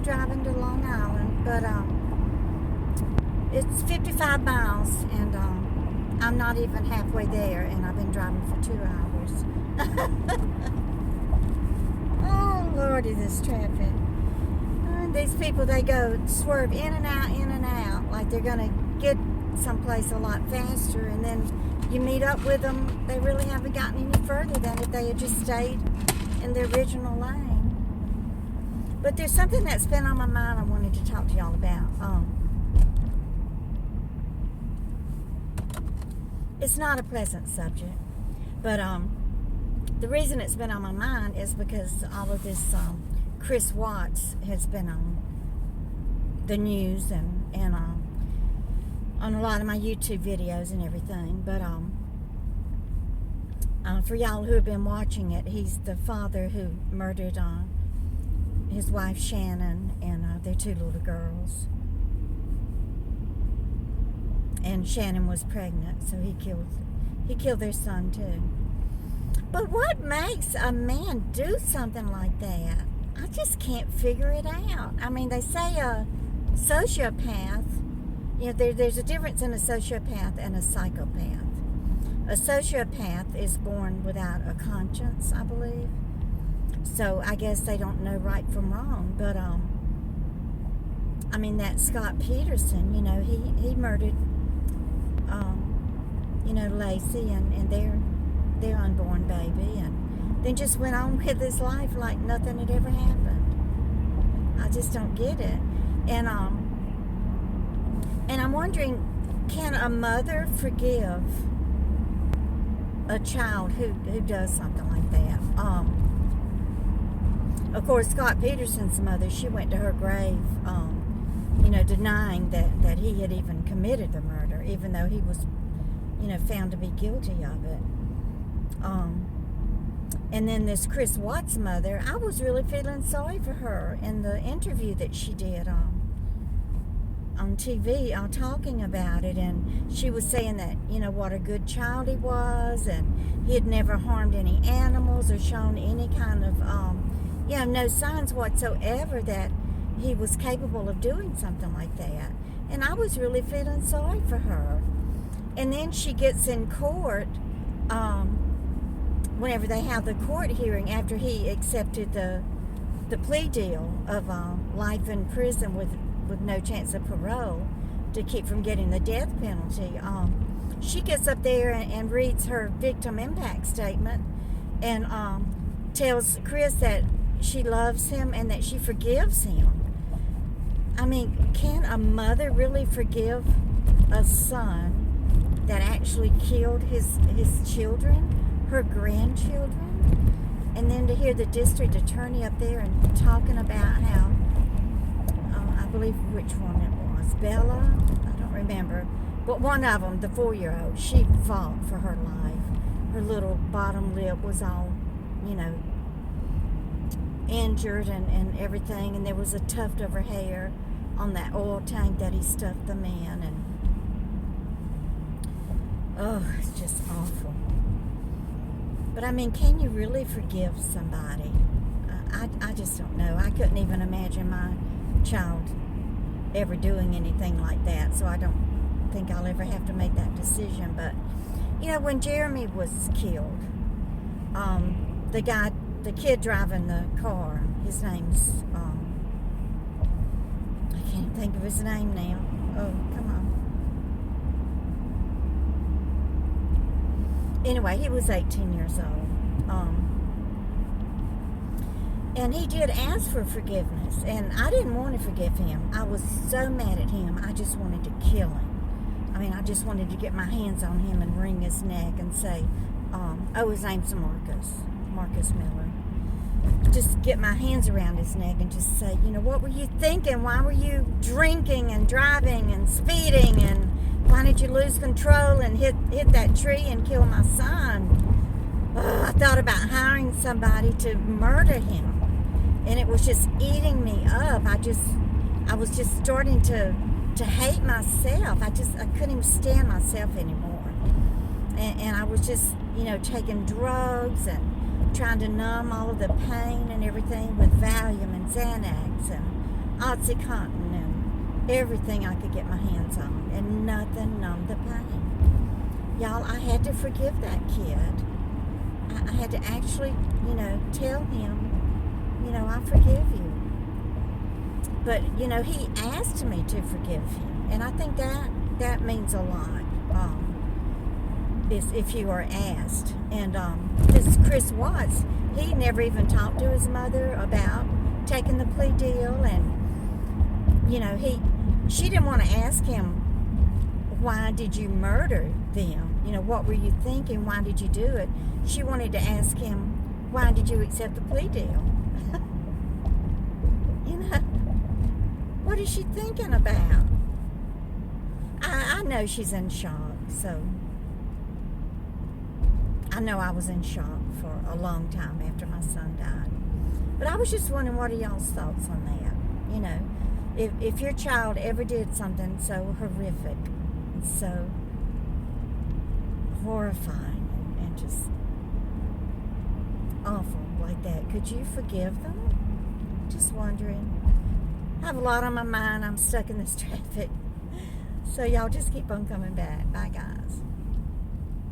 driving to Long Island, but it's 55 miles, and I'm not even halfway there, and I've been driving for 2 hours. Oh, Lordy, this traffic. These people, they go swerve in and out, like they're going to get someplace a lot faster, and then you meet up with them, they really haven't gotten any further than if they had just stayed in the original lane. But there's something that's been on my mind I wanted to talk to y'all about. It's not a pleasant subject, but the reason it's been on my mind is because all of this Chris Watts has been on the news and on a lot of my YouTube videos and everything. But for y'all who have been watching it, he's the father who murdered his wife Shannon and their 2 little girls. And Shannon was pregnant, so he killed their son too. But what makes a man do something like that? I just can't figure it out. I mean, they say a sociopath, you know, there's a difference in a sociopath and a psychopath. A sociopath is born without a conscience, I believe. So I guess they don't know right from wrong. But I mean, that Scott Peterson, you know, he murdered you know, Lacey and their unborn baby, and then just went on with his life like nothing had ever happened. I just don't get it. And I'm wondering, can a mother forgive a child who does something like that? Of course, Scott Peterson's mother, she went to her grave, you know, denying that he had even committed the murder, even though he was, you know, found to be guilty of it. And then this Chris Watts' mother, I was really feeling sorry for her in the interview that she did on TV, talking about it, and she was saying that, you know, what a good child he was, and he had never harmed any animals or shown any kind of, you know, no signs whatsoever that he was capable of doing something like that. And I was really feeling sorry for her. And then she gets in court, whenever they have the court hearing, after he accepted the plea deal of life in prison with no chance of parole to keep from getting the death penalty. She gets up there and reads her victim impact statement and tells Chris that she loves him and that she forgives him. I mean, can a mother really forgive a son that actually killed his children, her grandchildren? And then to hear the district attorney up there and talking about how, I believe which one it was, Bella, I don't remember, but one of them, the 4-year-old, she fought for her life. Her little bottom lip was all, you know, injured and everything, and there was a tuft of her hair on that oil tank that he stuffed them in, and oh, it's just awful. But I mean, can you really forgive somebody? I just don't know. I couldn't even imagine my child ever doing anything like that, so I don't think I'll ever have to make that decision. But you know, when Jeremy was killed, the kid driving the car, his name's I can't think of his name now. Oh, come on. Anyway, he was 18 years old. And he did ask for forgiveness, and I didn't want to forgive him. I was so mad at him, I just wanted to kill him. I mean, I just wanted to get my hands on him and wring his neck and say, oh, his name's Marcus Miller. Just get my hands around his neck and just say, you know, what were you thinking? Why were you drinking and driving and speeding? And why did you lose control and hit that tree and kill my son? I thought about hiring somebody to murder him. And it was just eating me up. I was just starting to hate myself. I couldn't even stand myself anymore. And I was just, you know, taking drugs and trying to numb all of the pain and everything with Valium and Xanax. And OxyContin and everything I could get my hands on, and nothing numbed the pain. Y'all, I had to forgive that kid. I had to actually, tell him, I forgive you. But, he asked me to forgive him. And I think that means a lot, is if you are asked. And this Chris Watts, he never even talked to his mother about taking the plea deal. And, she didn't want to ask him, why did you murder them? What were you thinking? Why did you do it? She wanted to ask him, why did you accept the plea deal? What is she thinking about? I know she's in shock, so I know I was in shock for a long time after my son died. But I was just wondering, what are y'all's thoughts on that? If your child ever did something so horrific and so horrifying and just awful like that, could you forgive them? Just wondering. I have a lot on my mind. I'm stuck in this traffic. So y'all just keep on coming back. Bye, guys.